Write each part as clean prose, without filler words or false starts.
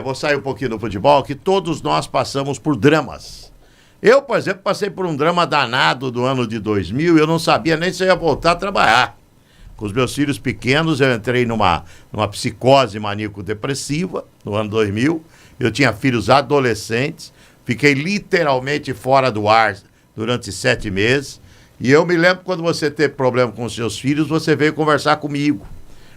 vou sair um pouquinho do futebol, que todos nós passamos por dramas. Eu, por exemplo, passei por um drama danado do ano de 2000 e eu não sabia nem se eu ia voltar a trabalhar. Com os meus filhos pequenos, eu entrei numa psicose maníaco-depressiva no ano 2000. Eu tinha filhos adolescentes, fiquei literalmente fora do ar durante 7 meses. E eu me lembro quando você teve problema com os seus filhos, você veio conversar comigo.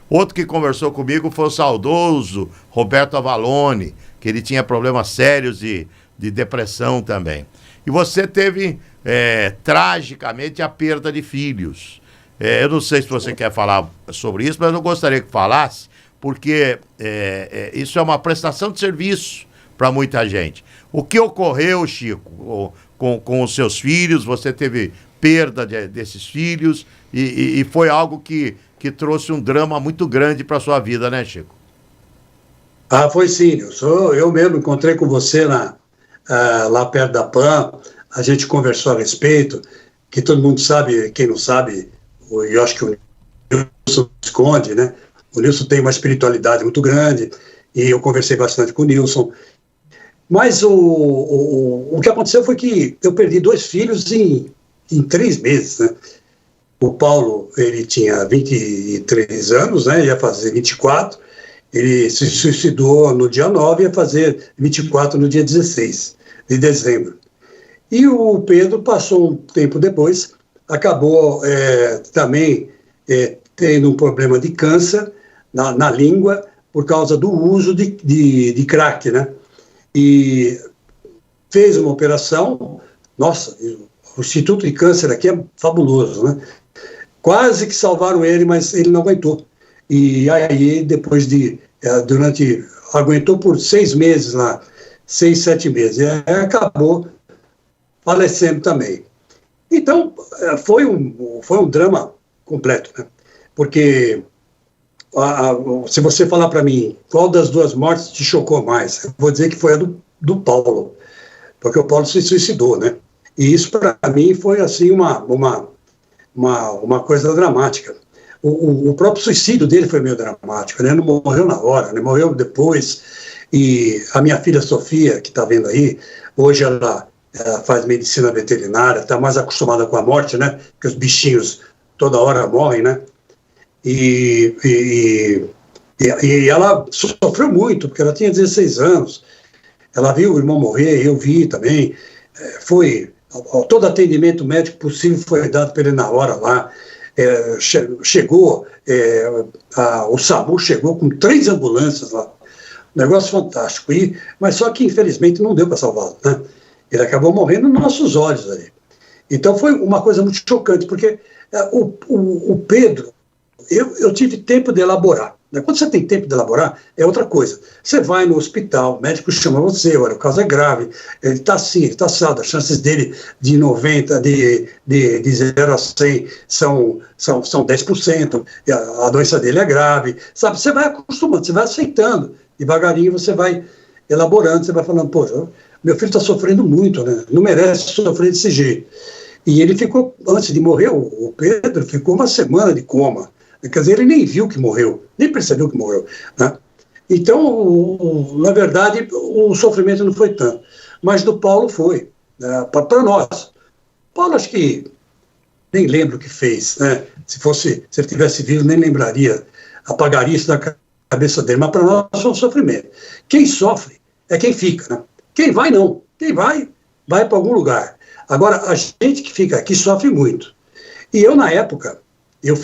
Outro que conversou comigo foi o saudoso Roberto Avalone, que ele tinha problemas sérios de depressão também. E você teve, tragicamente, a perda de filhos. Eu não sei se você quer falar sobre isso, mas eu gostaria que falasse, porque isso é uma prestação de serviço para muita gente. O que ocorreu, Chico, com os seus filhos? Você teve perda desses filhos e foi algo que trouxe um drama muito grande para a sua vida, né, Chico? Foi sim. Eu mesmo encontrei com você lá perto da PAN, a gente conversou a respeito, que todo mundo sabe, quem não sabe, eu acho que o Nilson esconde, né? O Nilson tem uma espiritualidade muito grande, e eu conversei bastante com o Nilson. Mas o que aconteceu foi que eu perdi 2 filhos em 3 meses, né? O Paulo, ele tinha 23 anos, né? Ia fazer 24. Ele se suicidou no dia 9 e ia fazer 24 no dia 16 de dezembro. E o Pedro passou um tempo depois, acabou também tendo um problema de câncer na língua por causa do uso de crack, né? E fez uma operação. Nossa, o Instituto de Câncer aqui é fabuloso, né? Quase que salvaram ele, mas ele não aguentou. E aí, depois aguentou por 6 meses lá, 6, 7 meses, e acabou falecendo também. Então, foi um drama completo, né? Porque, se você falar para mim, qual das 2 mortes te chocou mais? Eu vou dizer que foi a do Paulo, porque o Paulo se suicidou, né? E isso, para mim, foi, assim, uma coisa dramática. O próprio suicídio dele foi meio dramático, né? Não morreu na hora, né? Morreu depois. E a minha filha Sofia, que está vendo aí, hoje ela faz medicina veterinária, está mais acostumada com a morte, né? Porque os bichinhos toda hora morrem, né? E ela sofreu muito, porque ela tinha 16 anos. Ela viu o irmão morrer, eu vi também. Todo atendimento médico possível foi dado para ele na hora lá. O SAMU chegou com 3 ambulâncias lá. Negócio fantástico. Mas só que, infelizmente, não deu para salvá-lo, né? Ele acabou morrendo nos nossos olhos ali. Então foi uma coisa muito chocante, porque o Pedro, eu tive tempo de elaborar. Quando você tem tempo de elaborar, é outra coisa. Você vai no hospital, o médico chama você, olha, o caso é grave, ele está assim, ele está assado, as chances dele de 90, de 0 a 100 são 10%, a doença dele é grave, sabe? Você vai acostumando, você vai aceitando, devagarinho você vai elaborando, você vai falando, poxa, meu filho está sofrendo muito, né? Não merece sofrer desse jeito. E ele ficou, antes de morrer, o Pedro ficou 1 semana de coma. Quer dizer, ele nem viu que morreu, nem percebeu que morreu, né? Então, na verdade, o sofrimento não foi tanto. Mas do Paulo foi, né? Para nós. Paulo, acho que nem lembro o que fez, né? Se ele tivesse vivo, nem lembraria, apagaria isso da cabeça dele. Mas para nós foi um sofrimento. Quem sofre é quem fica, né? Quem vai, não. Quem vai para algum lugar. Agora, a gente que fica aqui sofre muito. E eu, na época, eu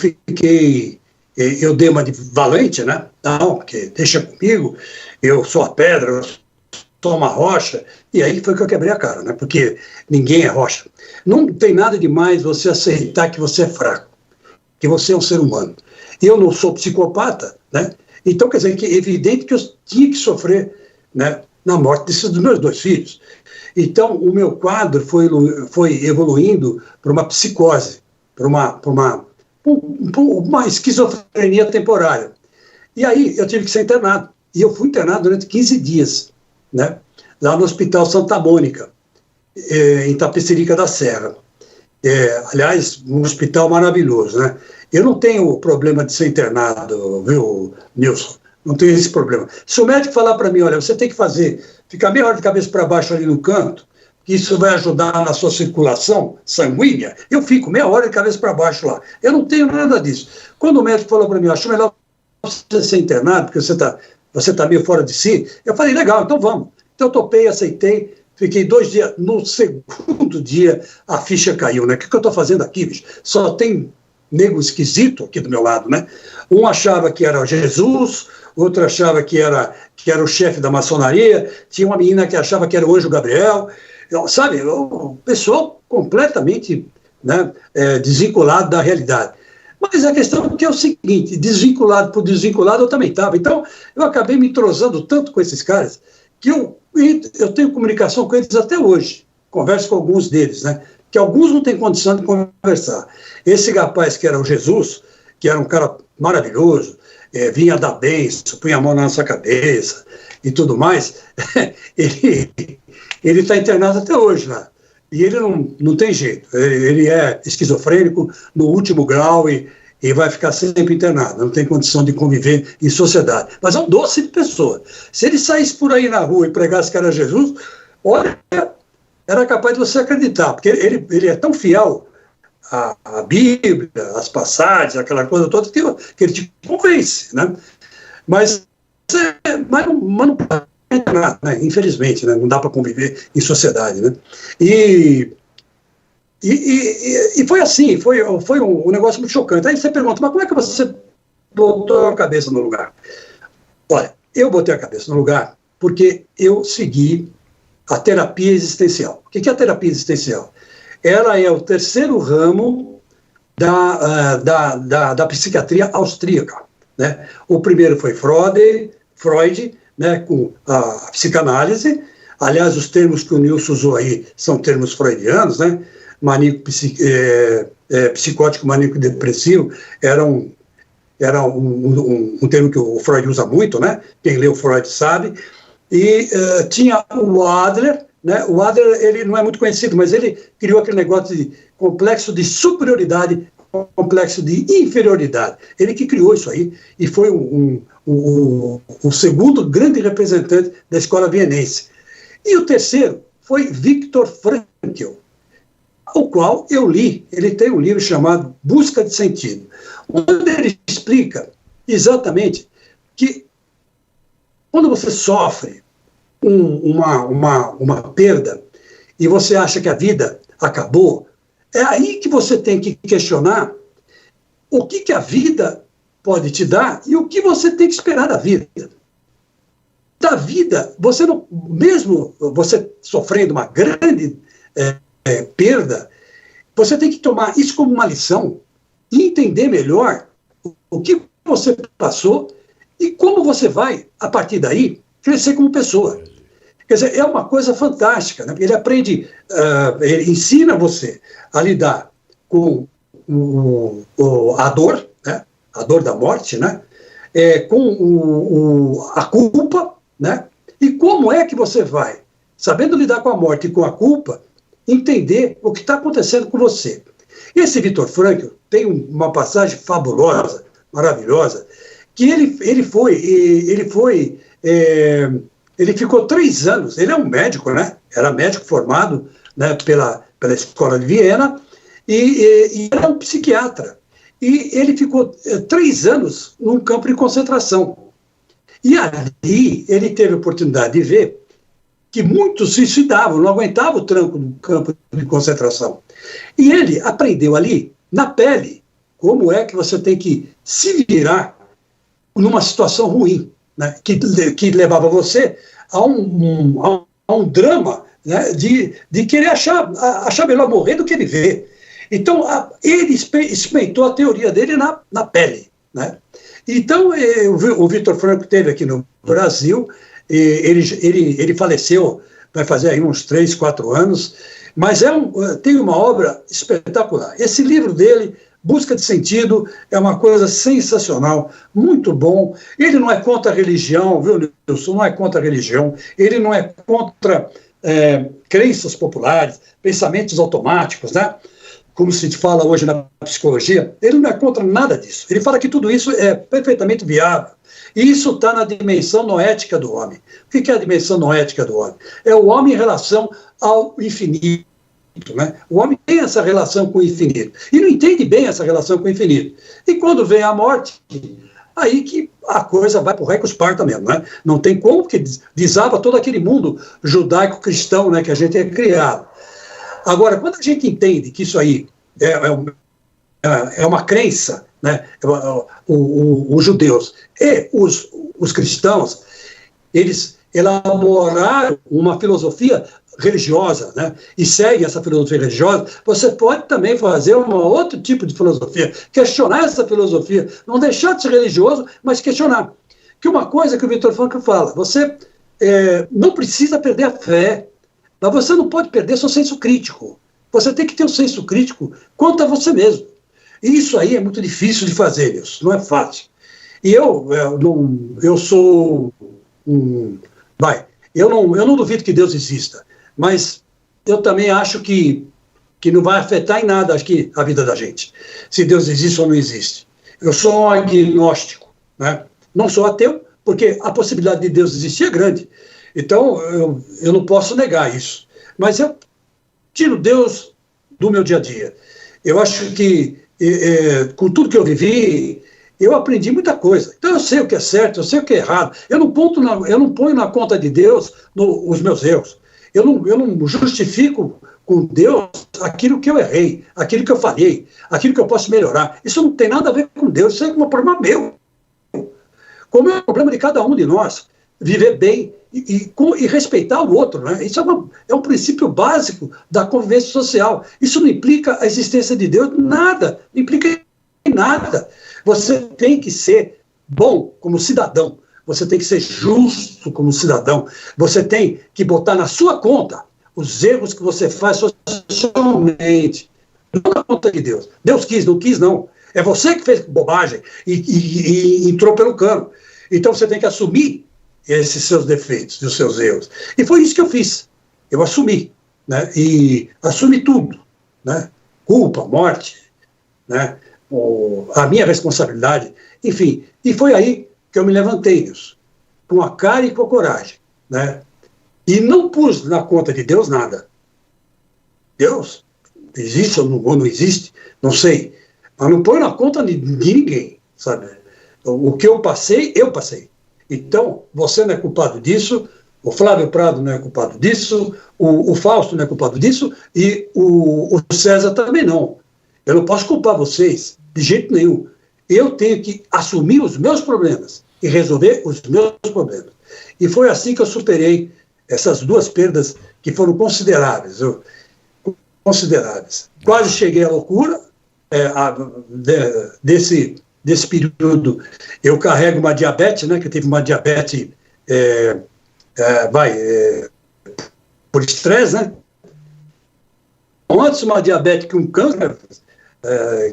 dei uma de valente, né? Não, porque deixa comigo, eu sou a pedra, eu sou uma rocha, e aí foi que eu quebrei a cara, né? Porque ninguém é rocha. Não tem nada de mais você aceitar que você é fraco, que você é um ser humano. Eu não sou psicopata, né? Então, quer dizer, que é evidente que eu tinha que sofrer, né, na morte dos meus 2 filhos. Então, o meu quadro foi evoluindo para uma psicose, para uma esquizofrenia temporária. E aí eu tive que ser internado. E eu fui internado durante 15 dias, né? Lá no Hospital Santa Mônica, em Itapecerica da Serra. Aliás, um hospital maravilhoso, né? Eu não tenho problema de ser internado, viu, Nilson? não tenho esse problema. Se o médico falar para mim, olha, você tem que ficar meia hora de cabeça para baixo ali no canto, que isso vai ajudar na sua circulação sanguínea, eu fico meia hora de cabeça para baixo lá. Eu não tenho nada disso. Quando o médico falou para mim, acho melhor você ser internado, porque você tá meio fora de si, eu falei, legal, então vamos. Então eu topei, aceitei, fiquei 2 dias, no segundo dia a ficha caiu, né? O que eu estou fazendo aqui, bicho? Só tem nego esquisito aqui do meu lado, né? Um achava que era Jesus, outro achava que era o chefe da maçonaria, tinha uma menina que achava que era o anjo Gabriel, sabe? O pessoal completamente, né, desvinculado da realidade. Mas a questão é o seguinte, desvinculado por desvinculado eu também estava. Então, eu acabei me entrosando tanto com esses caras que eu tenho comunicação com eles até hoje. Converso com alguns deles, né? Que alguns não têm condição de conversar. Esse rapaz que era o Jesus, que era um cara maravilhoso, vinha dar bênção, punha a mão na nossa cabeça e tudo mais, ele está internado até hoje lá. E ele não tem jeito. Ele é esquizofrênico no último grau e vai ficar sempre internado. Não tem condição de conviver em sociedade. Mas é um doce de pessoa. Se ele saísse por aí na rua e pregasse que era Jesus, olha, era capaz de você acreditar, porque ele é tão fiel à Bíblia, às passagens, aquela coisa toda, que ele te convence, né? Mas não pode nada, né? Infelizmente, né? Não dá para conviver em sociedade, né? E foi assim, foi um negócio muito chocante. Aí você pergunta, mas como é que você botou a cabeça no lugar? Olha, eu botei a cabeça no lugar porque eu segui a terapia existencial. O que é a terapia existencial? Ela é o terceiro ramo da psiquiatria austríaca, né? O primeiro foi Freud, né, com a psicanálise. Aliás, os termos que o Nilson usou aí são termos freudianos, né? Psicótico, maníaco depressivo era um termo que o Freud usa muito, né? Quem leu Freud sabe. E tinha o Adler, né? O Adler, ele não é muito conhecido, mas ele criou aquele negócio de complexo de superioridade, complexo de inferioridade. Ele que criou isso aí e foi o segundo grande representante da escola vienense. E o terceiro foi Viktor Frankl, o qual eu li. Ele tem um livro chamado Busca de Sentido, onde ele explica exatamente que quando você sofre uma perda e você acha que a vida acabou, é aí que você tem que questionar o que a vida pode te dar e o que você tem que esperar da vida. Da vida, você não, mesmo você sofrendo uma grande perda, você tem que tomar isso como uma lição e entender melhor o que você passou e como você vai, a partir daí, crescer como pessoa. Quer dizer, é uma coisa fantástica, né? Ele aprende, ele ensina você a lidar com a dor, né? A dor da morte, né? Com a culpa, né? E como é que você vai, sabendo lidar com a morte e com a culpa, entender o que está acontecendo com você. Esse Viktor Frankl tem uma passagem fabulosa, maravilhosa, que ele ficou 3 anos, ele é um médico, né? Era médico formado, né, pela escola de Viena, e era um psiquiatra. E ele ficou 3 anos num campo de concentração. E ali ele teve a oportunidade de ver que muitos se suicidavam, não aguentavam o tranco do campo de concentração. E ele aprendeu ali, na pele, como é que você tem que se virar numa situação ruim, né, que levava você a um drama, né, de querer achar melhor morrer do que viver. Então, ele experimentou a teoria dele na pele, né? Então, o Viktor Frankl esteve aqui no Brasil, ele faleceu, vai fazer aí uns 3, 4 anos, mas tem uma obra espetacular. Esse livro dele, Busca de Sentido, é uma coisa sensacional, muito bom. Ele não é contra a religião, viu, Nilson? Não é contra a religião, ele não é contra crenças populares, pensamentos automáticos, né? como se fala hoje na psicologia, ele não é contra nada disso. Ele fala que tudo isso é perfeitamente viável. E isso está na dimensão noética do homem. O que é a dimensão noética do homem? É o homem em relação ao infinito. Né? O homem tem essa relação com o infinito. E não entende bem essa relação com o infinito. E quando vem a morte, aí que a coisa vai para o recos parta mesmo. Né? Não tem como, porque desaba todo aquele mundo judaico-cristão, né, que a gente é criado. Agora, quando a gente entende que isso aí é uma crença, né, os judeus e os cristãos, eles elaboraram uma filosofia religiosa, né, e seguem essa filosofia religiosa, você pode também fazer um outro tipo de filosofia, questionar essa filosofia, não deixar de ser religioso, mas questionar. Que uma coisa que o Victor Frankl fala, você não precisa perder a fé, mas você não pode perder seu senso crítico. Você tem que ter um senso crítico quanto a você mesmo. E isso aí é muito difícil de fazer, isso não é fácil. E eu sou eu não duvido que Deus exista, mas eu também acho que não vai afetar em nada, acho que, a vida da gente, se Deus existe ou não existe. Eu sou um agnóstico, né? Não sou ateu, porque a possibilidade de Deus existir é grande. Então, eu não posso negar isso. Mas eu tiro Deus do meu dia a dia. Eu acho que, com tudo que eu vivi, eu aprendi muita coisa. Então, eu sei o que é certo, eu sei o que é errado. Eu não ponho na conta de Deus os meus erros. Eu não justifico com Deus aquilo que eu errei, aquilo que eu falhei, aquilo que eu posso melhorar. Isso não tem nada a ver com Deus, isso é um problema meu. Como é o problema de cada um de nós. Viver bem e respeitar o outro, né? Isso é um princípio básico da convivência social. Isso não implica a existência de Deus, nada, não implica em nada. Você tem que ser bom como cidadão, você tem que ser justo como cidadão, você tem que botar na sua conta os erros que você faz socialmente, não na conta de Deus. Deus quis, não quis, não. É você que fez bobagem e entrou pelo cano. Então você tem que assumir esses seus defeitos e os seus erros. E foi isso que eu fiz. Eu assumi, né? E assumi tudo, né? Culpa, morte, né? A minha responsabilidade, enfim. E foi aí que eu me levantei, Deus, com a cara e com a coragem, né? E não pus na conta de Deus nada. Deus existe ou não existe, não sei. Mas não põe na conta de ninguém, sabe? O que eu passei, eu passei. Então, você não é culpado disso, o Flávio Prado não é culpado disso, o Fausto não é culpado disso, e o César também não. Eu não posso culpar vocês, de jeito nenhum. Eu tenho que assumir os meus problemas e resolver os meus problemas. E foi assim que eu superei essas duas perdas que foram consideráveis. Consideráveis. Quase cheguei à loucura desse período. Eu carrego uma diabetes, né, que eu tive uma diabetes por estresse, né? Antes uma diabetes que um câncer,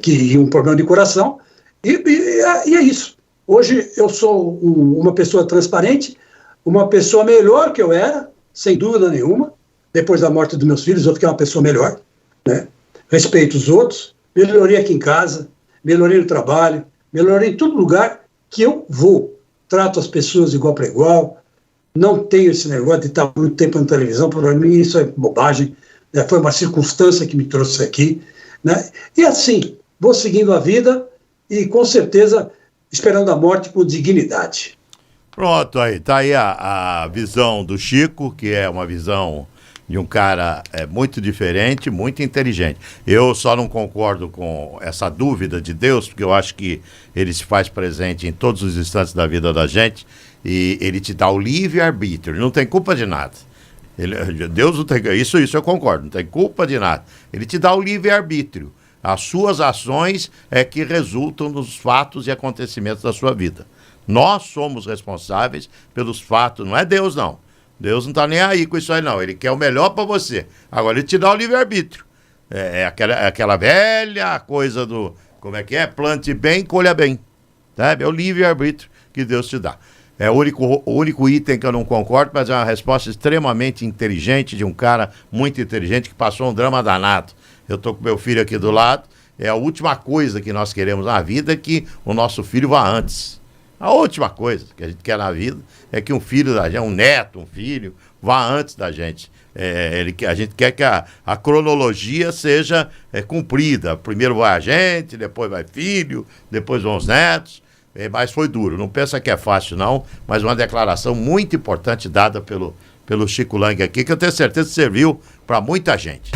que um problema de coração, e é isso. Hoje eu sou uma pessoa transparente, uma pessoa melhor que eu era, sem dúvida nenhuma. Depois da morte dos meus filhos, eu fiquei uma pessoa melhor, né? Respeito os outros, melhorei aqui em casa, melhorei no trabalho, melhorei em todo lugar que eu vou. Trato as pessoas de igual para igual, não tenho esse negócio de estar muito tempo na televisão, para mim isso é bobagem, né? Foi uma circunstância que me trouxe aqui, né? E assim, vou seguindo a vida e com certeza esperando a morte com dignidade. Pronto, aí, tá aí a visão do Chico, que é uma visão de um cara muito diferente, muito inteligente. Eu só não concordo com essa dúvida de Deus, porque eu acho que ele se faz presente em todos os instantes da vida da gente e ele te dá o livre-arbítrio, ele não tem culpa de nada. Deus não tem, isso eu concordo, não tem culpa de nada. Ele te dá o livre-arbítrio. As suas ações é que resultam nos fatos e acontecimentos da sua vida. Nós somos responsáveis pelos fatos, não é Deus, não. Deus não está nem aí com isso aí, não. Ele quer o melhor para você. Agora, ele te dá o livre-arbítrio. Aquela velha coisa do... Como é que é? Plante bem, colha bem. Sabe? É o livre-arbítrio que Deus te dá. É o único item que eu não concordo, mas é uma resposta extremamente inteligente de um cara muito inteligente que passou um drama danado. Eu estou com meu filho aqui do lado. É a última coisa que nós queremos na vida é que o nosso filho vá antes. A última coisa que a gente quer na vida é que um filho da gente, um neto, um filho, vá antes da gente. A gente quer que a cronologia seja cumprida. Primeiro vai a gente, depois vai filho, depois vão os netos. Mas foi duro. Não pensa que é fácil, não. Mas uma declaração muito importante dada pelo Chico Lang aqui, que eu tenho certeza que serviu para muita gente.